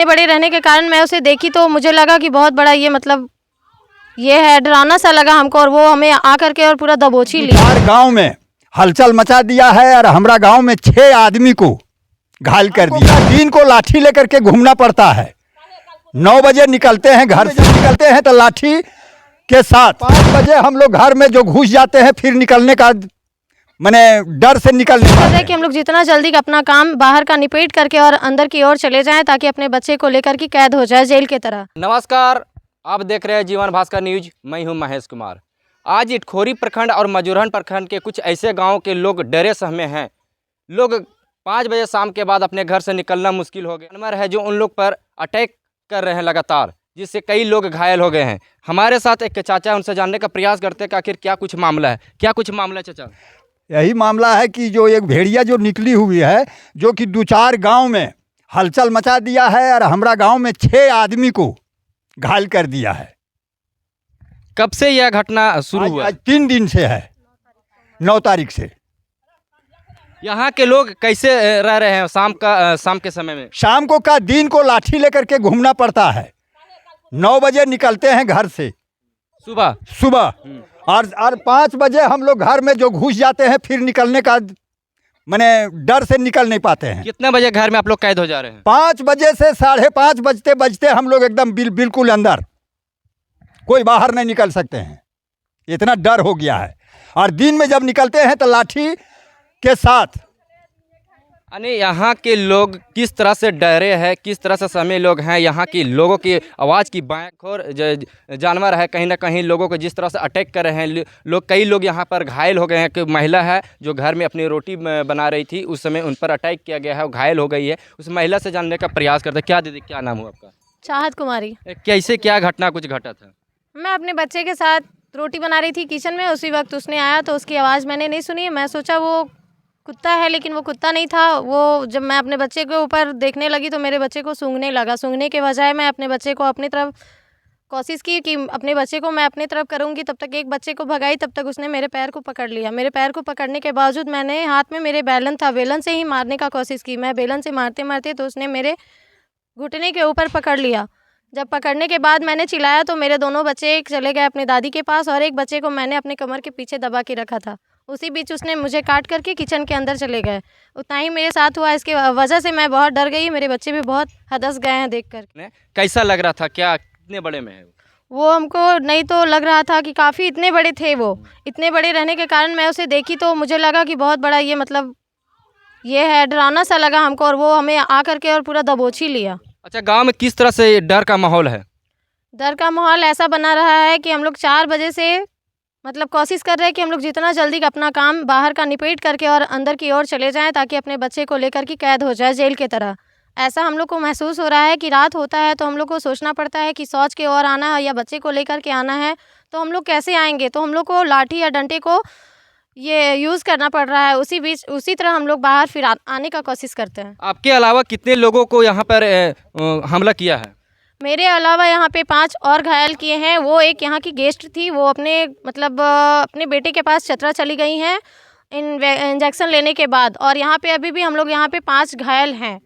बड़े रहने के कारण मैं उसे देखी तो मुझे लगा कि बहुत बड़ा ये मतलब ये है, डरावना सा लगा हमको, और वो हमें आकर के और पूरा दबोच ही लिया। हर गांव में हलचल मचा दिया है और हमारा गांव में 6 आदमी को घायल कर दिया। दिन को लाठी लेकर के घूमना पड़ता है। 9 बजे निकलते हैं घर से, निकलते हैं तो लाठी के साथ 5 बजे हम लोग घर में जो घुस जाते हैं, फिर निकलने का मैंने डर से निकल नहीं पाते। कि हम लोग जितना जल्दी अपना काम बाहर का निपेट करके और अंदर की ओर चले जाएं ताकि अपने बच्चे को लेकर के कैद हो जाए जेल की तरह। नमस्कार, आप देख रहे हैं जीवन भास्कर न्यूज। मैं हूं महेश कुमार। आज इटखोरी प्रखंड और मजूरहन प्रखंड के कुछ ऐसे गांव के लोग डरे सहमे हैं। लोग 5 बजे शाम के बाद अपने घर से निकलना मुश्किल हो गया। जानवर है जो उन लोग पर अटैक कर रहे हैं लगातार, जिससे कई लोग घायल हो गए हैं। हमारे साथ एक चाचा, उनसे जानने का प्रयास करते हैं कि आखिर क्या कुछ मामला है। क्या कुछ मामला है चाचा? यही मामला है कि जो एक भेड़िया जो निकली हुई है, जो कि 2-4 गांव में हलचल मचा दिया है और हमारा गांव में 6 आदमी को घायल कर दिया है। कब से यह घटना शुरू हुआ? आज 3 दिन से है, 9 तारीख से। यहाँ के लोग कैसे रह रहे हैं शाम के समय में? शाम को का दिन को लाठी लेकर के घूमना पड़ता है। 9 बजे निकलते हैं घर से सुबह और 5 बजे हम लोग घर में जो घुस जाते हैं, फिर निकलने का मैंने डर से निकल नहीं पाते हैं। कितने बजे घर में आप लोग कैद हो जा रहे हैं? 5 बजे से 5:30 बजते हम लोग एकदम बिल्कुल अंदर, कोई बाहर नहीं निकल सकते हैं, इतना डर हो गया है। और दिन में जब निकलते हैं तो लाठी के साथ। यानी यहाँ के लोग किस तरह से डरे हैं, किस तरह से सहमे लोग हैं। यहाँ की लोगों की आवाज़ की बाँखोर जानवर है, कहीं ना कहीं लोगों को जिस तरह से अटैक कर रहे हैं लोग। कई लोग यहाँ पर घायल हो गए हैं। कि महिला है जो घर में अपनी रोटी बना रही थी, उस समय उन पर अटैक किया गया है, वो घायल हो गई है। उस महिला से जानने का प्रयास करते हैं। क्या दीदी, क्या नाम हुआ आपका? चाहत कुमारी। कैसे क्या घटना कुछ घटा था? मैं अपने बच्चे के साथ रोटी बना रही थी किचन में, उसी वक्त उसने आया तो उसकी आवाज़ मैंने नहीं सुनी। मैं सोचा वो कुत्ता है, लेकिन वो कुत्ता नहीं था। वो जब मैं अपने बच्चे के ऊपर देखने लगी तो मेरे बच्चे को सूंघने लगा। सूंघने के बजाय मैं अपने बच्चे को अपनी तरफ कोशिश की कि अपने बच्चे को मैं अपनी तरफ करूंगी, तब तक एक बच्चे को भगाई, तब तक उसने मेरे पैर को पकड़ लिया। मेरे पैर को पकड़ने के बावजूद मैंने हाथ में मेरे बेलन था, बेलन से ही मारने का कोशिश की। मैं बेलन से मारते मारते तो उसने मेरे घुटने के ऊपर पकड़ लिया। जब पकड़ने के बाद मैंने चिल्लाया तो मेरे दोनों बच्चे चले गए अपनी दादी के पास, और एक बच्चे को मैंने अपने कमर के पीछे दबा के रखा था। उसी बीच उसने मुझे काट करके किचन के अंदर चले गए। उतना ही मेरे साथ हुआ, इसके वजह से मैं बहुत डर गई। मेरे बच्चे भी बहुत हदस गए हैं देखकर। कैसा लग रहा था? क्या कितने बड़े में है वो हमको नहीं तो लग रहा था कि काफ़ी इतने बड़े थे। वो इतने बड़े रहने के कारण मैं उसे देखी तो मुझे लगा कि बहुत बड़ा ये मतलब ये है, डरावना सा लगा हमको, और वो हमें आकर के और पूरा दबोच ही लिया। अच्छा, गांव में किस तरह से डर का माहौल है? डर का माहौल ऐसा बना रहा है कि हम लोग 4 बजे से मतलब कोशिश कर रहे हैं कि हम लोग जितना जल्दी अपना काम बाहर का निपेट करके और अंदर की ओर चले जाएं ताकि अपने बच्चे को लेकर के कैद हो जाए जेल की तरह। ऐसा हम लोग को महसूस हो रहा है कि रात होता है तो हम लोग को सोचना पड़ता है कि शौच के ओर आना है या बच्चे को लेकर के आना है तो हम लोग कैसे आएंगे। तो हम लोग को लाठी या डंडे को ये यूज़ करना पड़ रहा है। उसी तरह हम लोग बाहर फिर आने का कोशिश करते हैं। आपके अलावा कितने लोगों को यहाँ पर हमला किया है? मेरे अलावा यहाँ पे 5 और घायल किए हैं। वो एक यहाँ की गेस्ट थी, वो अपने मतलब अपने बेटे के पास चतरा चली गई हैं इंजेक्शन लेने के बाद, और यहाँ पे अभी भी हम लोग यहाँ पे 5 घायल हैं।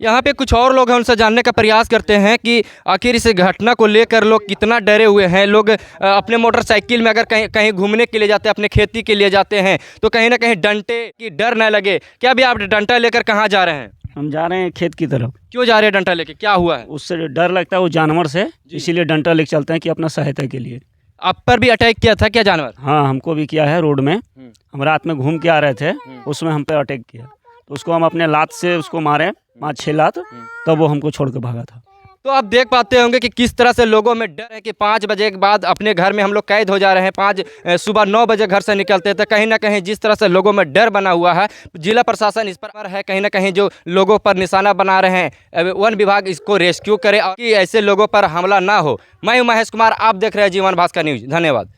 यहाँ पे कुछ और लोग हैं, उनसे जानने का प्रयास करते हैं कि आखिर इस घटना को लेकर लोग कितना डरे हुए हैं। लोग अपने मोटरसाइकिल में अगर कहीं घूमने के लिए जाते हैं, अपने खेती के लिए जाते हैं, तो कहीं ना कहीं डंटे की डर न लगे। क्या भी आप डंटा लेकर कहाँ जा रहे हैं? हम जा रहे हैं खेत की तरफ। क्यों जा रहे हैं डंटा लेके? क्या हुआ है? उससे डर लगता है वो जानवर से, इसीलिए डंटा लेके चलते हैं कि अपना सहायता के लिए। आप पर भी अटैक किया था क्या जानवर? हाँ, हमको भी किया है। रोड में हम रात में घूम के आ रहे थे, उसमें हम पे अटैक किया, तो उसको हम अपने लात से उसको मारे 5-6 लात, तब वो हमको छोड़ के भागा था। तो आप देख पाते होंगे कि किस तरह से लोगों में डर है कि 5 बजे के बाद अपने घर में हम लोग कैद हो जा रहे हैं। सुबह 9 बजे घर से निकलते थे। कहीं ना कहीं जिस तरह से लोगों में डर बना हुआ है, जिला प्रशासन इस पर है, कहीं ना कहीं जो लोगों पर निशाना बना रहे हैं। वन विभाग इसको रेस्क्यू करे और कि ऐसे लोगों पर हमला ना हो। मैं महेश कुमार, आप देख रहे हैं जीवन भास्कर न्यूज। धन्यवाद।